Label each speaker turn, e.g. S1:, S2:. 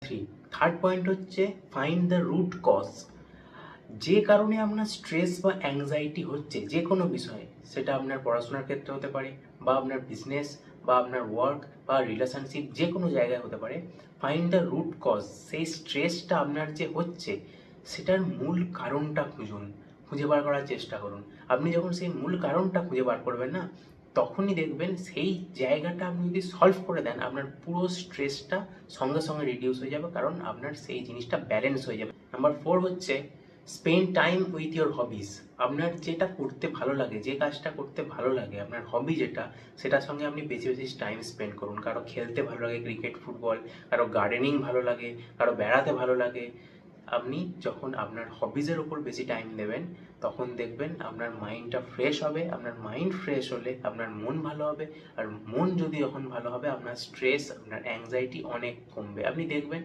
S1: Three. Third point হচ্ছে find the root cause. যে কারণে আপনার স্ট্রেস বা অ্যাংজাইটি হচ্ছে যে কোনো বিষয়ে, সেটা আপনার পড়াশোনার ক্ষেত্রে হতে পারে, বা আপনার বিজনেস, বা আপনার ওয়ার্ক, বা রিলেশনশিপ, যে কোনো জায়গায় হতে পারে। ফাইন্ড দ্য রুট কজ, সেই স্ট্রেসটা আপনার যে হচ্ছে সেটার মূল কারণটা খুঁজে বার করার চেষ্টা করুন। আপনি যখন সেই মূল কারণটা খুঁজে বার করবেন না, তখনই দেখবেন সেই জায়গাটা আপনি যদি সলভ করে দেন, আপনার পুরো স্ট্রেসটা সঙ্গে সঙ্গে রিডিউস হয়ে যাবে, কারণ আপনার সেই জিনিসটা ব্যালেন্স হয়ে যাবে। নাম্বার ফোর হচ্ছে spend time with your hobbies. আপনার যেটা করতে ভালো লাগে, যে কাজটা করতে ভালো লাগে, আপনার হবি যেটা, সেটার সঙ্গে আপনি বেশি বেশি টাইম স্পেন্ড করুন। কারো খেলতে ভালো লাগে ক্রিকেট, ফুটবল, কারো গার্ডেনিং ভালো লাগে, কারো বেড়াতে ভালো লাগে। আপনি যখন আপনার হবিজের উপর বেশি টাইম দেবেন, তখন দেখবেন আপনার মাইন্ডটা ফ্রেশ হবে। আপনার মাইন্ড ফ্রেশ হলে আপনার মন ভালো হবে, আর মন যদি যখন ভালো হবে, আপনার স্ট্রেস, আপনার অ্যাংজাইটি অনেক কমবে। আপনি দেখবেন